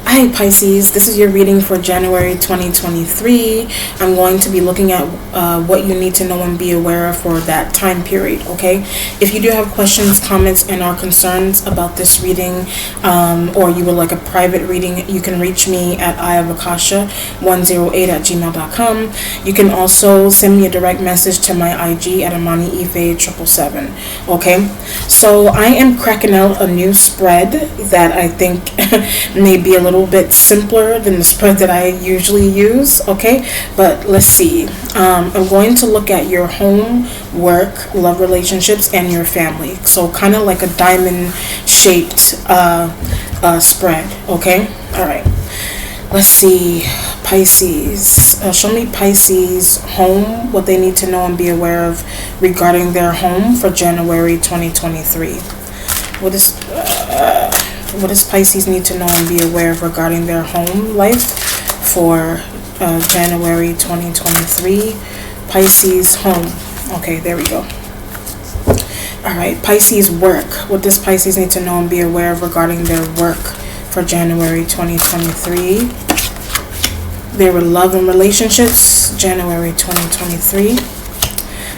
Hi Pisces, this is your reading for January 2023. I'm going to be looking at what you need to know and be aware of for that time period, okay? If you do have questions, comments, and or concerns about this reading, or you would like a private reading, you can reach me at iavakasha108@gmail.com. You can also send me a direct message to my IG at AmaniIfe777, okay? So I am cracking out a new spread that I think may be a little bit simpler than the spread that I usually use, okay? But let's see. I'm going to look at your home, work, love relationships, and your family. So kind of like a diamond shaped spread, okay? All right. Let's see. Pisces. Show me Pisces home, what they need to know and be aware of regarding their home for January 2023. What does Pisces need to know and be aware of regarding their home life for January 2023? Pisces home. Okay, there we go. All right, Pisces work. What does Pisces need to know and be aware of regarding their work for January 2023? Their love and relationships, January 2023.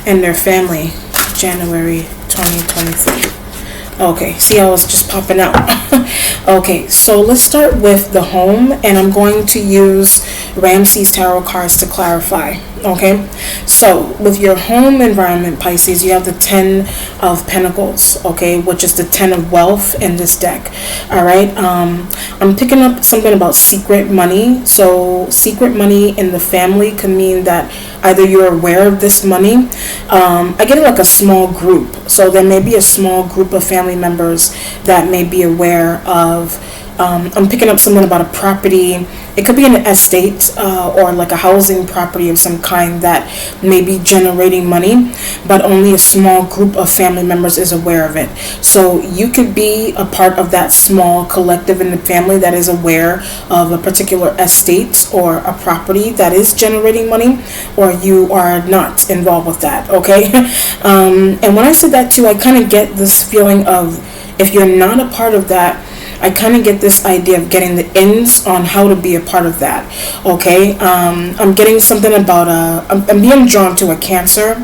And their family, January 2023. Okay, see how it's just popping out. Okay, so let's start with the home, and I'm going to use Ramses Tarot cards to clarify. Okay, so with your home environment, Pisces, you have the 10 of Pentacles, okay, which is the 10 of wealth in this deck. All right, I'm picking up something about secret money. So secret money in the family could mean that either you're aware of this money. I get it like a small group, so there may be a small group of family members that may be aware of. I'm picking up something about a property. It could be an estate or like a housing property of some kind that may be generating money, but only a small group of family members is aware of it. So you could be a part of that small collective in the family that is aware of a particular estate or a property that is generating money, or you are not involved with that, okay? And when I said that too, I kind of get this feeling of, if you're not a part of that, I kind of get this idea of getting the ins on how to be a part of that, okay? I'm getting something about I'm being drawn to a Cancer.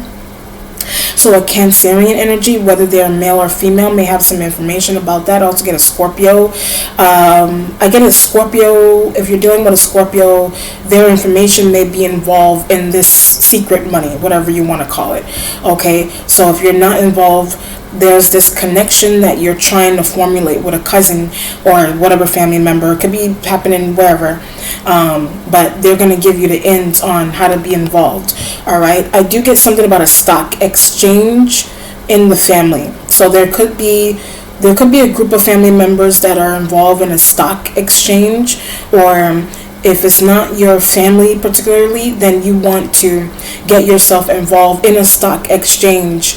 So a Cancerian energy, whether they're male or female, may have some information about that. I also get a Scorpio. I get a Scorpio. If you're dealing with a Scorpio, their information may be involved in this secret money, whatever you want to call it, okay? So if you're not involved, there's this connection that you're trying to formulate with a cousin or whatever family member. It could be happening wherever, but they're going to give you the ins on how to be involved. All right, I do get something about a stock exchange in the family. So there could be a group of family members that are involved in a stock exchange, or if it's not your family particularly, then you want to get yourself involved in a stock exchange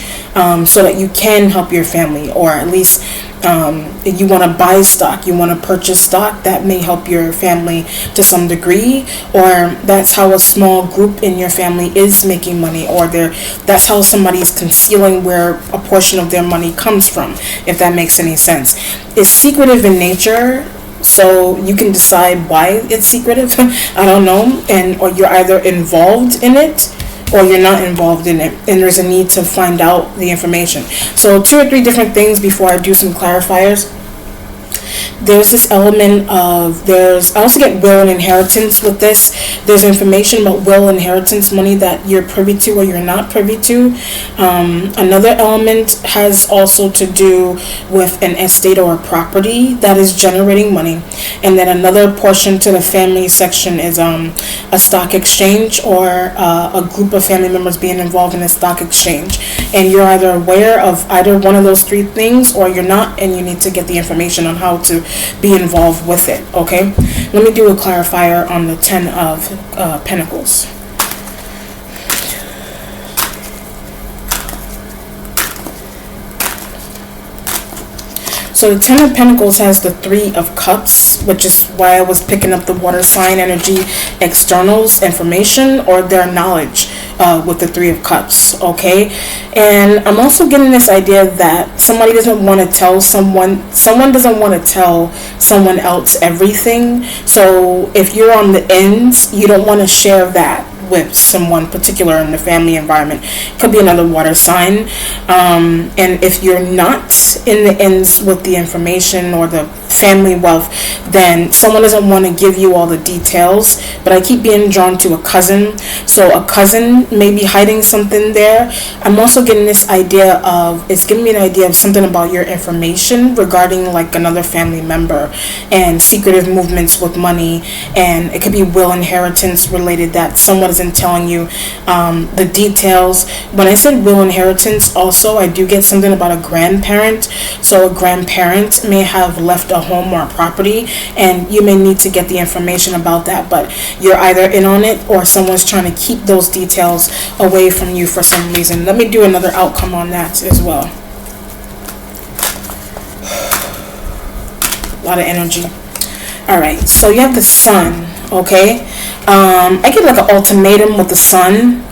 so that you can help your family, or at least if you want to buy stock, you want to purchase stock that may help your family to some degree, or that's how a small group in your family is making money, or that's how somebody's concealing where a portion of their money comes from, if that makes any sense. It's secretive in nature, so you can decide why it's secretive. I don't know, or you're either involved in it or you're not involved in it, and there's a need to find out the information. So 2 or 3 different things before I do some clarifiers. There's this element of, I also get will and inheritance with this. There's information about will and inheritance money that you're privy to or you're not privy to. Another element has also to do with an estate or a property that is generating money. And then another portion to the family section is a stock exchange, or a group of family members being involved in a stock exchange. And you're either aware of either one of those 3 things, or you're not, and you need to get the information on how to be involved with it, okay? Let me do a clarifier on the 10 of Pentacles. So the Ten of Pentacles has the Three of Cups, which is why I was picking up the water sign energy, externals, information, or their knowledge with the Three of Cups, okay? And I'm also getting this idea that somebody doesn't want to tell someone doesn't want to tell someone else everything. So if you're on the ends, you don't want to share that with someone particular in the family environment. Could be another water sign. And if you're not in the ends with the information or the family wealth, then someone doesn't want to give you all the details. But I keep being drawn to a cousin. So a cousin may be hiding something there. I'm also getting this idea of, it's giving me an idea of something about your information regarding like another family member and secretive movements with money. And it could be will inheritance related that someone isn't telling you the details. When I said will inheritance, also I do get something about a grandparent. So a grandparent may have left a home or a property, and you may need to get the information about that, but you're either in on it or someone's trying to keep those details away from you for some reason. Let me do another outcome on that as well. A lot of energy. All right, so you have the sun. Okay, I get like an ultimatum with the sun.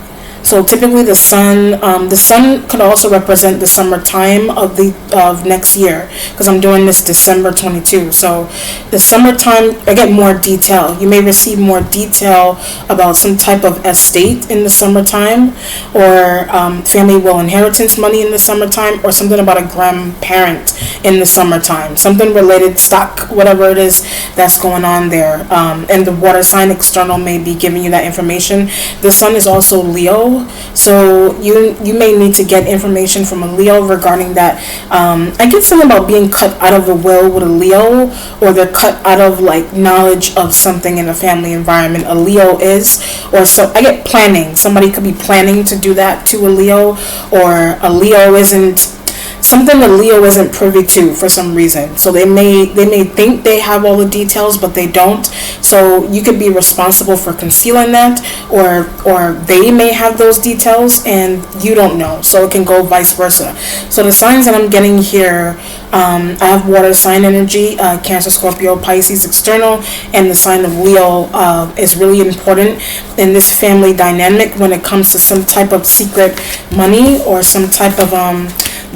So typically the sun could also represent the summertime of next year, because I'm doing this December 22. So the summertime, I get more detail. You may receive more detail about some type of estate in the summertime, or family will inheritance money in the summertime, or something about a grandparent in the summertime. Something related, stock, whatever it is that's going on there. And the water sign external may be giving you that information. The sun is also Leo. So you may need to get information from a Leo regarding that. I get something about being cut out of a will with a Leo, or they're cut out of like knowledge of something in a family environment. A Leo is, or so I get planning. Somebody could be planning to do that to a Leo, or a Leo isn't. Something the Leo isn't privy to for some reason. So they may think they have all the details, but they don't. So you could be responsible for concealing that, or they may have those details and you don't know. So it can go vice versa. So the signs that I'm getting here, I have water sign energy, Cancer, Scorpio, Pisces external, and the sign of Leo is really important in this family dynamic when it comes to some type of secret money or some type of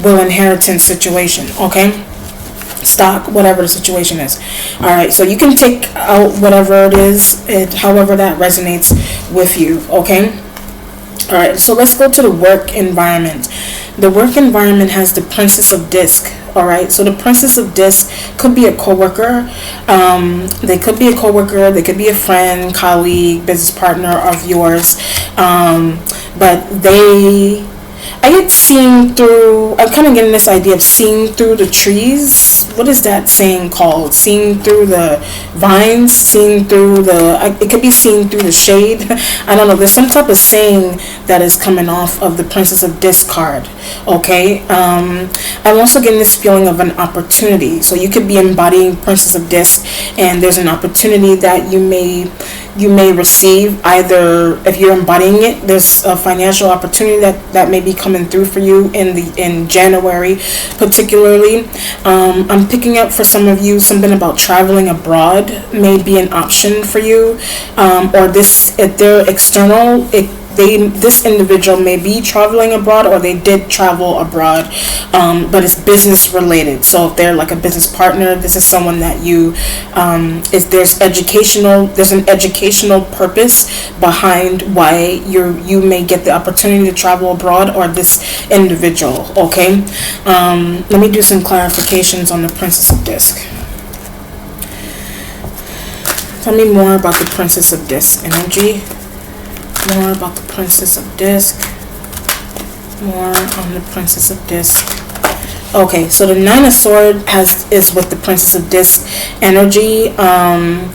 will inheritance situation, okay? Stock, whatever the situation is. All right, so you can take out whatever it is, however that resonates with you, okay? All right, so let's go to the work environment. The work environment has the Princess of Disc. All right, so the Princess of Disc could be a coworker. They could be a coworker. They could be a friend, colleague, business partner of yours. But I get seeing through. I'm kind of getting this idea of seeing through the trees. What is that saying called? Seeing through the vines, seeing through it could be seeing through the shade. I don't know. There's some type of saying that is coming off of the Princess of Disc card. Okay. I'm also getting this feeling of an opportunity. So you could be embodying Princess of Disc, and there's an opportunity that you may receive. Either if you're embodying it, there's a financial opportunity that may be coming through for you in January particularly. I'm picking up for some of you something about traveling abroad may be an option for you, or this, if they're external, this individual may be traveling abroad, or they did travel abroad, but it's business related. So if they're like a business partner, this is someone that you, if there's an educational purpose behind why you may get the opportunity to travel abroad, or this individual. Okay, let me do some clarifications on the Princess of Disc. Tell me more about the Princess of Disc energy. More about the Princess of Disc. More on the Princess of Disc. Okay, so the Nine of Swords is with the Princess of Disc energy. I'm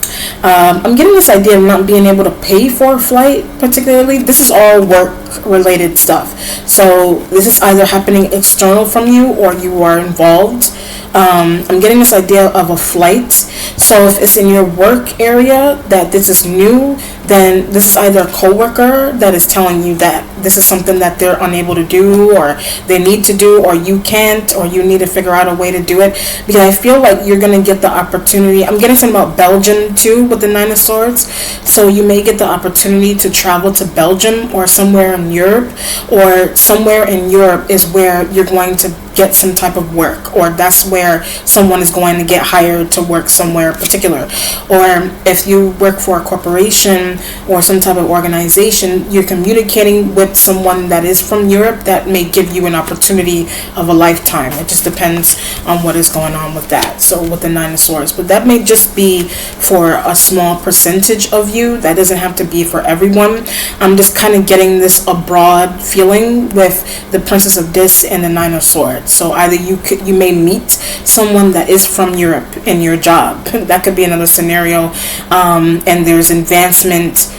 getting this idea of not being able to pay for a flight particularly. This is all work related stuff. So this is either happening external from you or you are involved. I'm getting this idea of a flight. So if it's in your work area that this is new, then this is either a coworker that is telling you that this is something that they're unable to do, or they need to do, or you can't, or you need to figure out a way to do it. Because I feel like you're going to get the opportunity. I'm getting something about Belgium too with the Nine of Swords. So you may get the opportunity to travel to Belgium or somewhere in Europe, or somewhere in Europe is where you're going to get some type of work, or that's where someone is going to get hired to work somewhere particular. Or if you work for a corporation or some type of organization, you're communicating with someone that is from Europe that may give you an opportunity of a lifetime. It just depends on what is going on with that. So with the Nine of Swords, but that may just be for a small percentage of you. That doesn't have to be for everyone. I'm just kind of getting this a broad feeling with the Princess of Discs and the Nine of Swords. So either you may meet someone that is from Europe in your job. That could be another scenario. And there's advancement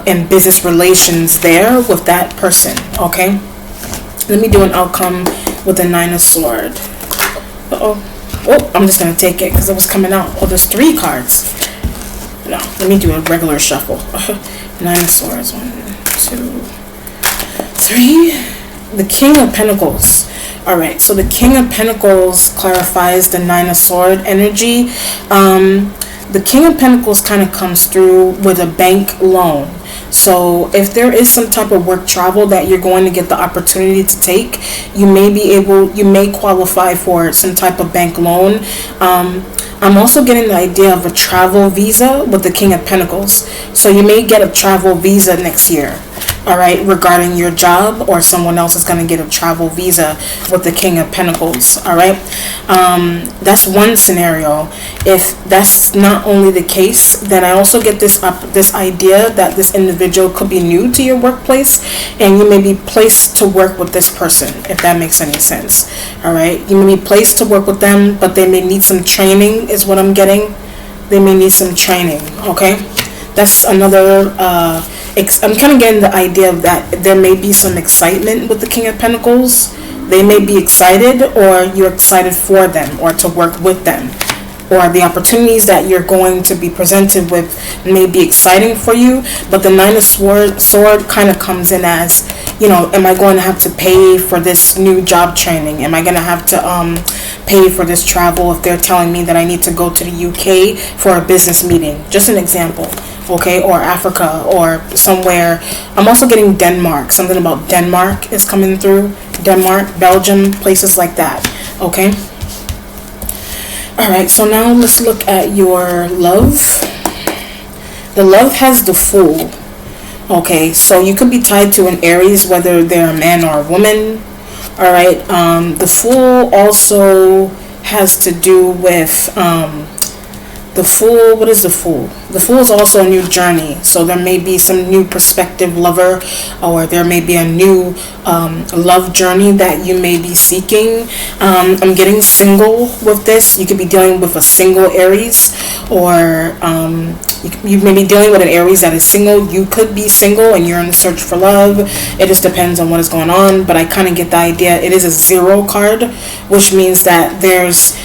in business relations there with that person. Okay. Let me do an outcome with the Nine of Swords. Oh, I'm just gonna take it because it was coming out. Oh, there's 3 cards. No, let me do a regular shuffle. Nine of Swords. 1, 2, 3. The King of Pentacles. All right, so the King of Pentacles clarifies the Nine of Swords energy. The King of Pentacles kind of comes through with a bank loan. So if there is some type of work travel that you're going to get the opportunity to take, you may qualify for some type of bank loan. I'm also getting the idea of a travel visa with the King of Pentacles. So you may get a travel visa next year. All right, regarding your job, or someone else is going to get a travel visa with the King of Pentacles. All right, that's one scenario. If that's not only the case, then I also get this idea that this individual could be new to your workplace, and you may be placed to work with this person, if that makes any sense. All right, you may be placed to work with them, but they may need some training, is what I'm getting. They may need some training. Okay, that's another. I'm kind of getting the idea of that there may be some excitement with the King of Pentacles. They may be excited, or you're excited for them, or to work with them, or the opportunities that you're going to be presented with may be exciting for you. But the Nine of Sword kind of comes in as, am I going to have to pay for this new job training? Am I going to have to pay for this travel if they're telling me that I need to go to the UK for a business meeting? Just an example. Okay, or Africa, or somewhere. I'm also getting Denmark. Something about Denmark is coming through. Denmark, Belgium, places like that. Okay. All right, so now let's look at your love. The love has the Fool. Okay, so you could be tied to an Aries, whether they're a man or a woman. All right, the Fool also has to do with the Fool. What is the Fool? The Fool is also a new journey. So there may be some new prospective lover, or there may be a new love journey that you may be seeking. I'm getting single with this. You could be dealing with a single Aries, or you may be dealing with an Aries that is single. You could be single and you're in the search for love. It just depends on what is going on. But I kind of get the idea. It is a 0 card, which means that there's,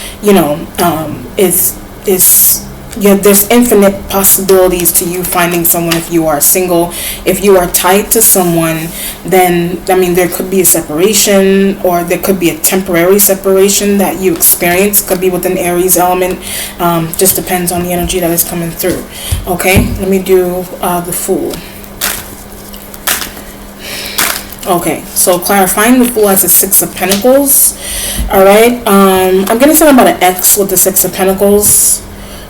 there's infinite possibilities to you finding someone if you are single. If you are tied to someone, then there could be a separation, or there could be a temporary separation that you experience. Could be with an Aries element. Just depends on the energy that is coming through. Okay, let me do the Fool. Okay, so clarifying the Fool as a 6 of Pentacles. All right, I'm getting something about an X with the 6 of Pentacles.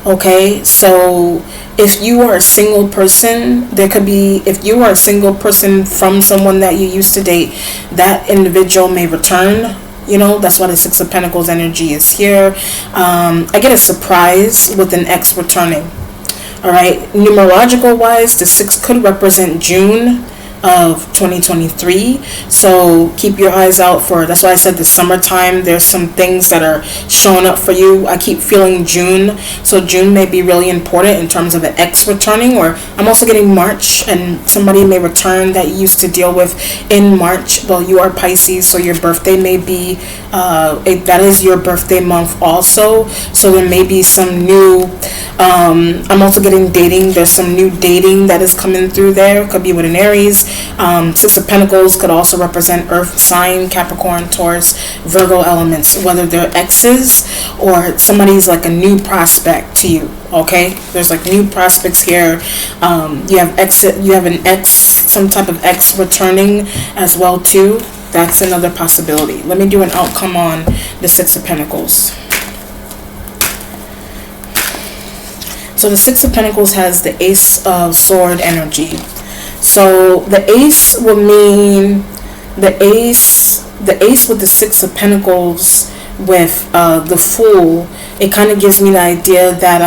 Okay, so if you are a single person, if you are a single person from someone that you used to date, that individual may return. That's why the 6 of Pentacles energy is here. I get a surprise with an ex returning. All right, numerological wise, the 6 could represent June. of 2023. So keep your eyes out for, that's why I said the summertime, there's some things that are showing up for you. I keep feeling June, so June may be really important in terms of an ex returning, or I'm also getting March, and somebody may return that you used to deal with in March. Well, you are Pisces, so your birthday may be that is your birthday month also, so there may be some new I'm also getting dating. There's some new dating that is coming through there. Could be with an Aries. Six of Pentacles could also represent Earth sign, Capricorn, Taurus, Virgo elements, whether they're exes or somebody's like a new prospect to you. Okay, there's like new prospects here. You have exit. You have an ex, some type of ex returning as well too. That's another possibility. Let me do an outcome on the Six of Pentacles. So the Six of Pentacles has the Ace of Sword energy. So the Ace will mean the Ace with the Six of Pentacles with the Fool. It kind of gives me the idea that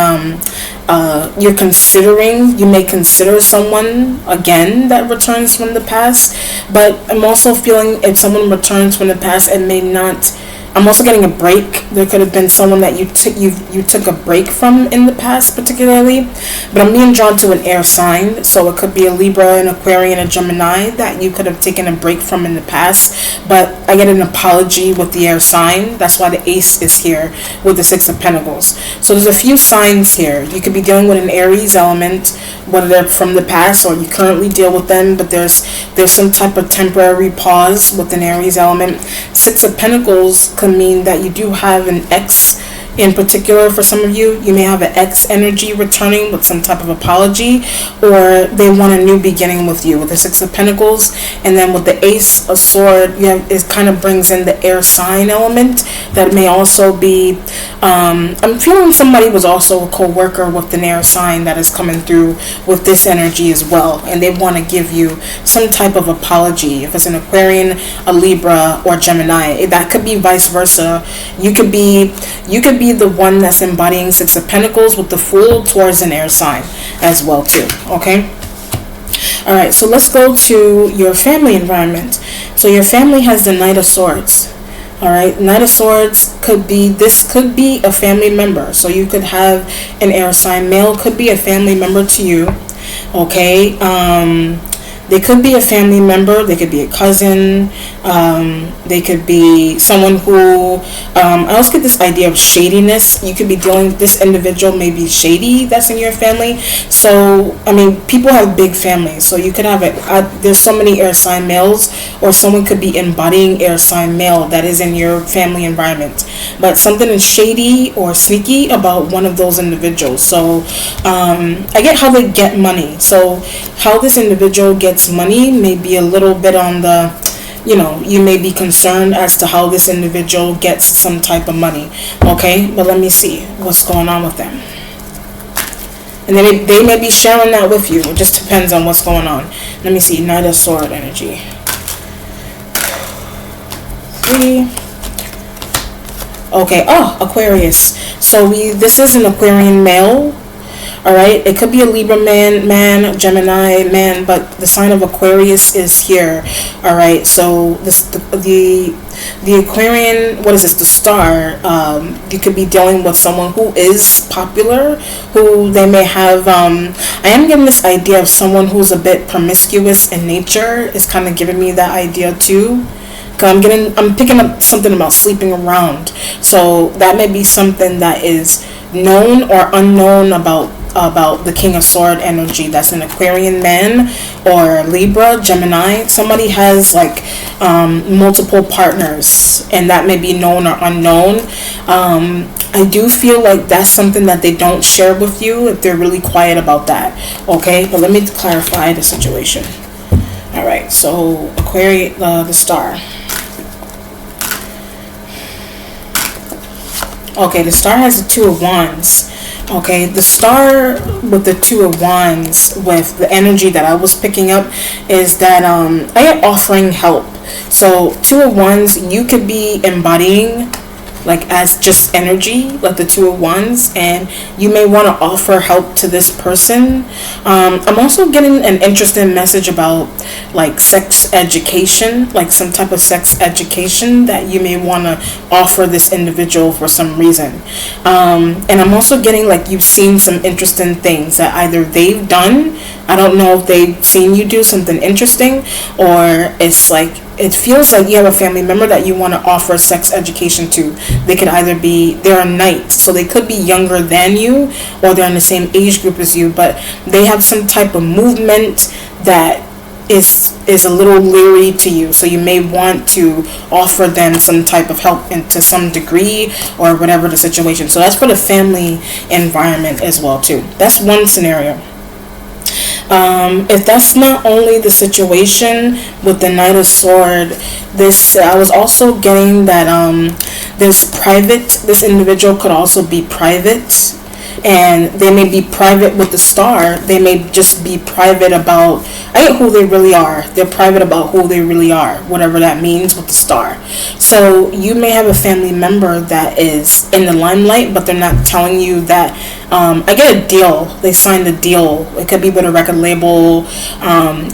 you're considering, you may consider someone again that returns from the past. But I'm also feeling if someone returns from the past, it may not. I'm also getting a break. There could have been someone that you took a break from in the past particularly. But I'm being drawn to an air sign. So it could be a Libra, an Aquarian, a Gemini that you could have taken a break from in the past. But I get an apology with the air sign. That's why the Ace is here with the Six of Pentacles. So there's a few signs here. You could be dealing with an Aries element, whether they're from the past or you currently deal with them. But there's some type of temporary pause with an Aries element. Six of Pentacles could mean that you do have an ex in particular. For some of you, you may have an ex energy returning with some type of apology, or they want a new beginning with you with the Six of Pentacles. And then with the Ace of Sword, you have, it kind of brings in the air sign element. That may also be I'm feeling somebody was also a co-worker with an air sign that is coming through with this energy as well, and they want to give you some type of apology. If it's an Aquarian, a Libra, or Gemini, that could be vice versa. You could be the one that's embodying Six of Pentacles with the Fool towards an air sign as well too. Okay, all right, so let's go to your family environment. So your family has the Knight of Swords. All right, Knight of Swords could be a family member. So you could have an air sign male, could be a family member to you. Okay, they could be a family member, they could be a cousin, they could be someone who, I also get this idea of shadiness. You could be dealing, this individual may be shady that's in your family. So, I mean, people have big families. So you could have there's so many air sign males, or someone could be embodying air sign male that is in your family environment. But something is shady or sneaky about one of those individuals. So, I get how they get money. So how this individual gets money may be a little bit on the, you may be concerned as to how this individual gets some type of money. Okay, but let me see what's going on with them. And then they may be sharing that with you. It just depends on what's going on. Let me see, Knight of Sword energy. 3. Okay, Aquarius. So this is an Aquarian male. All right, it could be a Libra man, Gemini man, but the sign of Aquarius is here. All right, so the Aquarian, what is this? The star. You could be dealing with someone who is popular, who they may have. I am getting this idea of someone who's a bit promiscuous in nature. It's kind of giving me that idea too. I'm picking up something about sleeping around. So that may be something that is known or unknown about the King of Sword energy. That's an Aquarian man or Libra, Gemini. Somebody has like multiple partners, and that may be known or unknown. I do feel like that's something that they don't share with you if they're really quiet about that. Okay, but let me clarify the situation. All right, so Aquarius, the star. Okay, the star has the Two of Wands. Okay, the star with the Two of Wands with the energy that I was picking up is that I am offering help. So Two of Wands, you could be embodying like as just energy, like the Two of Wands, and you may want to offer help to this person. I'm also getting an interesting message about like sex education, like some type of sex education that you may want to offer this individual for some reason. And I'm also getting like you've seen some interesting things that either they've done, I don't know if they've seen you do something interesting, or it's like it feels like you have a family member that you want to offer sex education to. They could either be, they're a knight, so they could be younger than you, or they're in the same age group as you, but they have some type of movement that is a little leery to you, so you may want to offer them some type of help to some degree, or whatever the situation. So that's for the family environment as well too. That's one scenario. If that's not only the situation with the Knight of Sword, I was also getting that this individual could also be private, and they may be private with the Star. They may just be private about who they really are. They're private about who they really are, whatever that means with the Star. So you may have a family member that is in the limelight, but they're not telling you that. I get a deal. They signed a deal. It could be with a record label.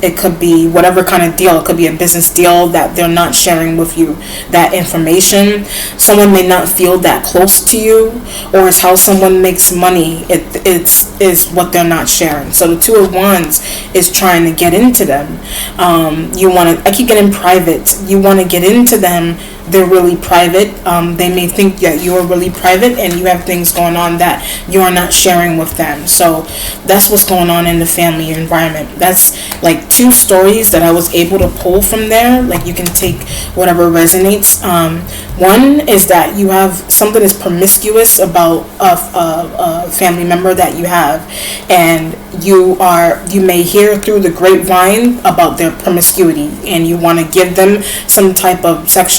It could be whatever kind of deal. It could be a business deal that they're not sharing with you that information. Someone may not feel that close to you, or it's how someone makes money. It's what they're not sharing. So the Two of Wands is trying to get into them. I keep getting private. You want to get into them. They're really private. They may think that you're really private and you have things going on that you're not sharing with them. So that's what's going on in the family environment. That's like two stories that I was able to pull from there. Like you can take whatever resonates. One is that you have something that's promiscuous about a family member that you have, and you may hear through the grapevine about their promiscuity, and you want to give them some type of sex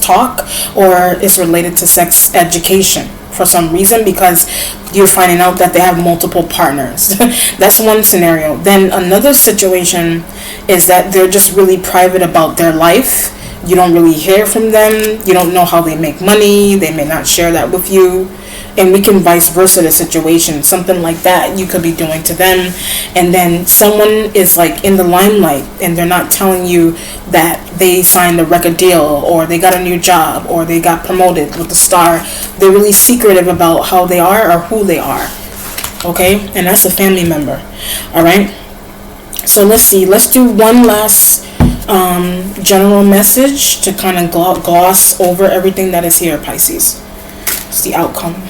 talk, or it's related to sex education for some reason, because you're finding out that they have multiple partners. That's one scenario. Then another situation is that they're just really private about their life. You don't really hear from them. You don't know how they make money. They may not share that with you. And we can vice versa the situation. Something like that you could be doing to them. And then someone is like in the limelight and they're not telling you that they signed a record deal, or they got a new job, or they got promoted with the Star. They're really secretive about how they are or who they are. Okay? And that's a family member. Alright? So let's see. Let's do one last general message to kind of gloss over everything that is here, Pisces. It's the outcome. 2, 3,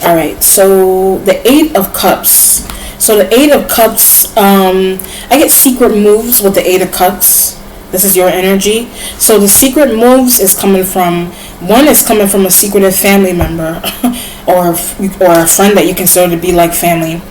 4. All right. So the 8 of Cups. So the 8 of Cups. I get secret moves with the 8 of Cups. This is your energy. So the secret moves is coming from, one is coming from a secretive family member or a friend that you consider to be like family.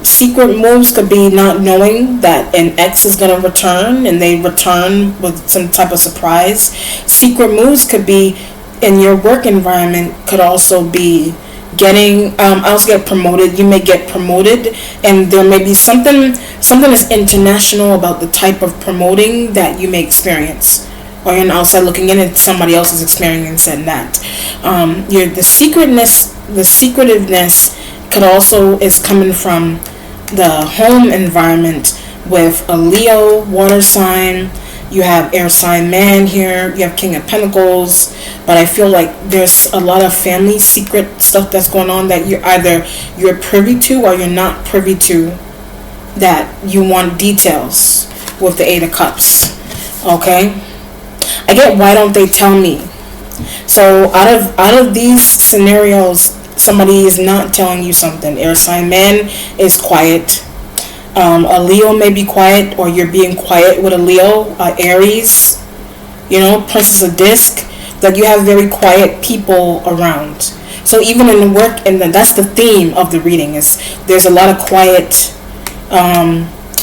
Secret moves could be not knowing that an ex is going to return, and they return with some type of surprise. Secret moves could be in your work environment, could also be getting I also get promoted. You may get promoted, and there may be something that's international about the type of promoting that you may experience, or you're outside looking in and somebody else is experiencing that. The secretiveness could also is coming from the home environment with a Leo water sign. You have air sign man here. You have King of Pentacles. But I feel like there's a lot of family secret stuff that's going on that you're privy to or you're not privy to, that you want details with the 8 of Cups. Okay? I get, why don't they tell me? So out of these scenarios, somebody is not telling you something. Air sign man is quiet. A Leo may be quiet, or you're being quiet with a Leo. Aries, Princess of Disc, that you have very quiet people around. So even in the work, and that's the theme of the reading, is there's a lot of quiet.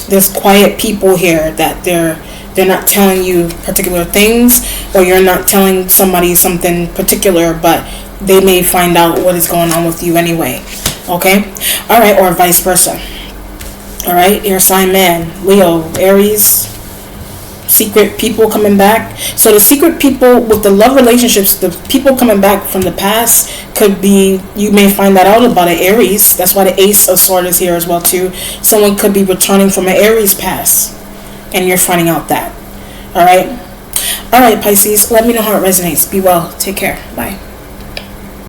There's quiet people here that they're not telling you particular things, or you're not telling somebody something particular, but they may find out what is going on with you anyway. Okay? Alright, or vice versa. All right, air sign man, Leo, Aries, secret people coming back. So the secret people with the love relationships, the people coming back from the past could be, you may find that out about an Aries. That's why the Ace of Swords is here as well too. Someone could be returning from an Aries past, and you're finding out that. All right, Pisces. Let me know how it resonates. Be well. Take care. Bye.